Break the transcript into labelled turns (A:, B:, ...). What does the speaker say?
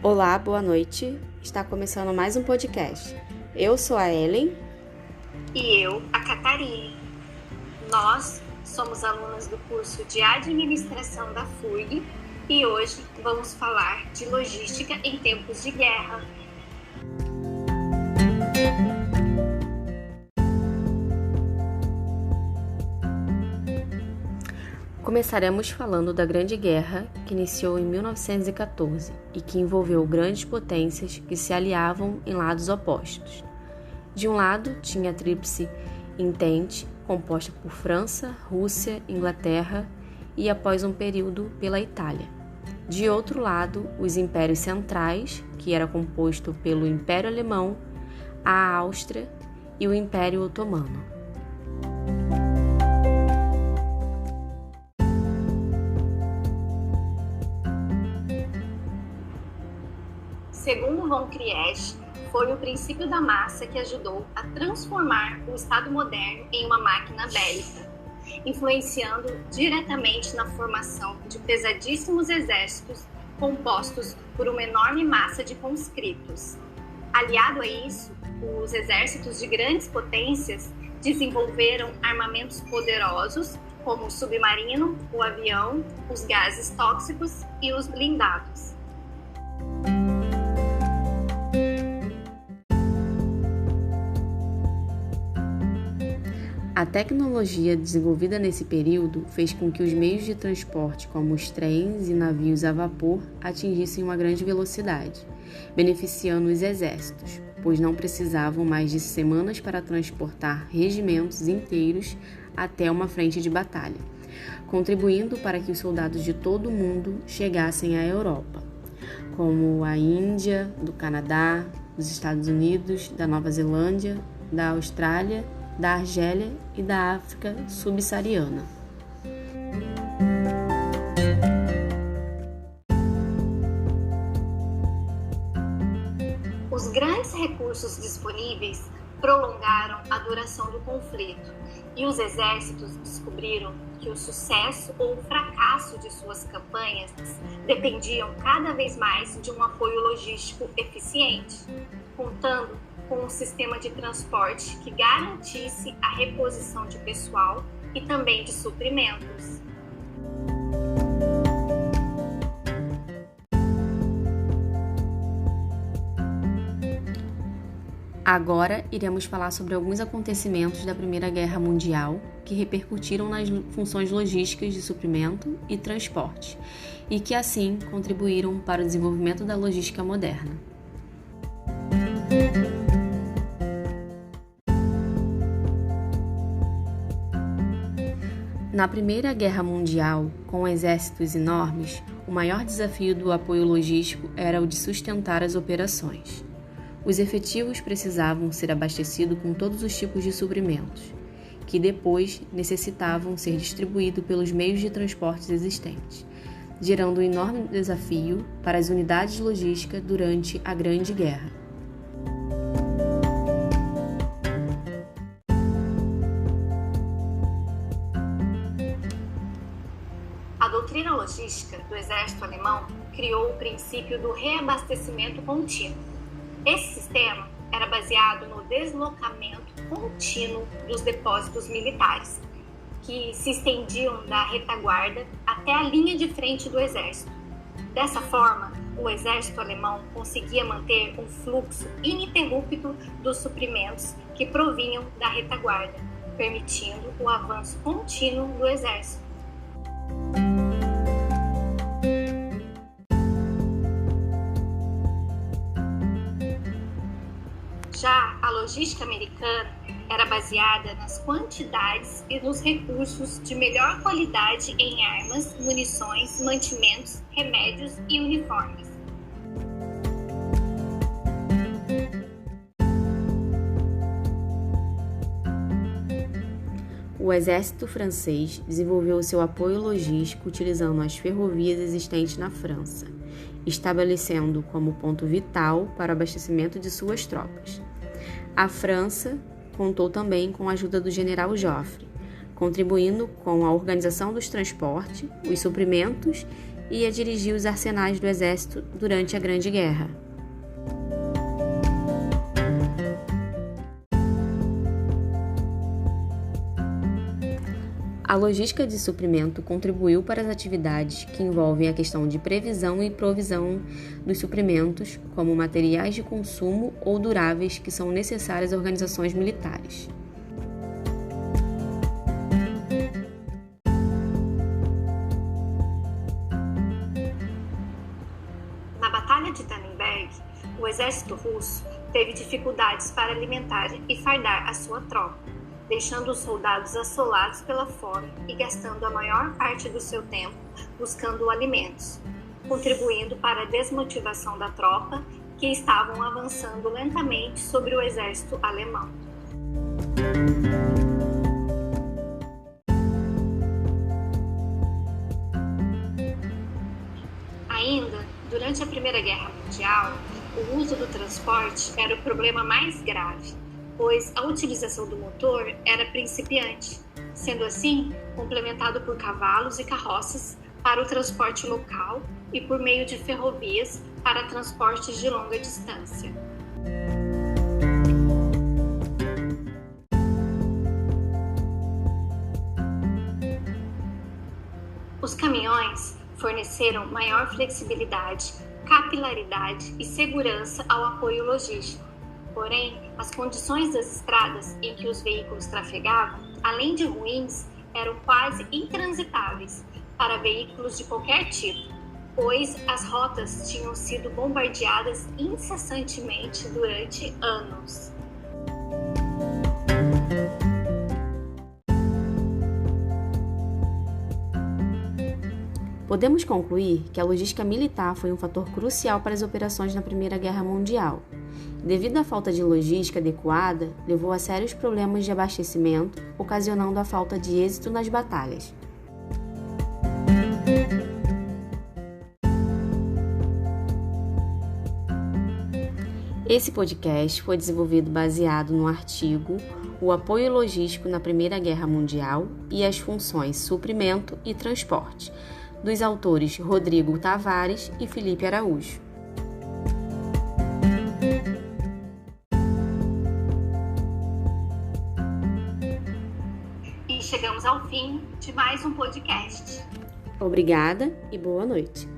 A: Olá, boa noite. Está começando mais um podcast. Eu sou a Ellen.
B: E eu, a Catarine. Nós somos alunas do curso de Administração da FURG e hoje vamos falar de logística em tempos de guerra.
A: Começaremos falando da Grande Guerra, que iniciou em 1914 e que envolveu grandes potências que se aliavam em lados opostos. De um lado, tinha a Tríplice Entente, composta por França, Rússia, Inglaterra e, após um período, pela Itália. De outro lado, os impérios centrais, que era composto pelo Império Alemão, a Áustria e o Império Otomano.
B: Segundo von Kriesch, foi o princípio da massa que ajudou a transformar o Estado moderno em uma máquina bélica, influenciando diretamente na formação de pesadíssimos exércitos compostos por uma enorme massa de conscritos. Aliado a isso, os exércitos de grandes potências desenvolveram armamentos poderosos como o submarino, o avião, os gases tóxicos e os blindados.
A: A tecnologia desenvolvida nesse período fez com que os meios de transporte, como os trens e navios a vapor, atingissem uma grande velocidade, beneficiando os exércitos, pois não precisavam mais de semanas para transportar regimentos inteiros até uma frente de batalha, contribuindo para que os soldados de todo o mundo chegassem à Europa, como a Índia, do Canadá, dos Estados Unidos, da Nova Zelândia, da Austrália, da Argélia e da África subsaariana.
B: Os grandes recursos disponíveis prolongaram a duração do conflito e os exércitos descobriram que o sucesso ou o fracasso de suas campanhas dependiam cada vez mais de um apoio logístico eficiente, contando com um sistema de transporte que garantisse a reposição de pessoal e também de suprimentos.
A: Agora iremos falar sobre alguns acontecimentos da Primeira Guerra Mundial que repercutiram nas funções logísticas de suprimento e transporte e que assim contribuíram para o desenvolvimento da logística moderna. Na Primeira Guerra Mundial, com exércitos enormes, o maior desafio do apoio logístico era o de sustentar as operações. Os efetivos precisavam ser abastecidos com todos os tipos de suprimentos, que depois necessitavam ser distribuídos pelos meios de transportes existentes, gerando um enorme desafio para as unidades logísticas durante a Grande Guerra.
B: A doutrina logística do exército alemão criou o princípio do reabastecimento contínuo. Esse sistema era baseado no deslocamento contínuo dos depósitos militares, que se estendiam da retaguarda até a linha de frente do exército. Dessa forma, o exército alemão conseguia manter um fluxo ininterrupto dos suprimentos que provinham da retaguarda, permitindo o avanço contínuo do exército. Já a logística americana era baseada nas quantidades e nos recursos de melhor qualidade em armas, munições, mantimentos, remédios e uniformes.
A: O exército francês desenvolveu seu apoio logístico utilizando as ferrovias existentes na França, estabelecendo como ponto vital para o abastecimento de suas tropas. A França contou também com a ajuda do general Joffre, contribuindo com a organização dos transportes, os suprimentos e a dirigir os arsenais do exército durante a Grande Guerra. A logística de suprimento contribuiu para as atividades que envolvem a questão de previsão e provisão dos suprimentos, como materiais de consumo ou duráveis que são necessários a organizações militares.
B: Na Batalha de Tannenberg, o exército russo teve dificuldades para alimentar e fardar a sua tropa, deixando os soldados assolados pela fome e gastando a maior parte do seu tempo buscando alimentos, contribuindo para a desmotivação da tropa que estavam avançando lentamente sobre o exército alemão. Ainda, durante a Primeira Guerra Mundial, o uso do transporte era o problema mais grave, pois a utilização do motor era principiante, sendo assim complementado por cavalos e carroças para o transporte local e por meio de ferrovias para transportes de longa distância. Os caminhões forneceram maior flexibilidade, capilaridade e segurança ao apoio logístico. Porém, as condições das estradas em que os veículos trafegavam, além de ruins, eram quase intransitáveis para veículos de qualquer tipo, pois as rotas tinham sido bombardeadas incessantemente durante anos.
A: Podemos concluir que a logística militar foi um fator crucial para as operações na Primeira Guerra Mundial. Devido à falta de logística adequada, levou a sérios problemas de abastecimento, ocasionando a falta de êxito nas batalhas. Esse podcast foi desenvolvido baseado no artigo O apoio logístico na Primeira Guerra Mundial e as funções suprimento e transporte, dos autores Rodrigo Tavares e Felipe Araújo.
B: E chegamos ao fim de mais um podcast.
A: Obrigada e boa noite.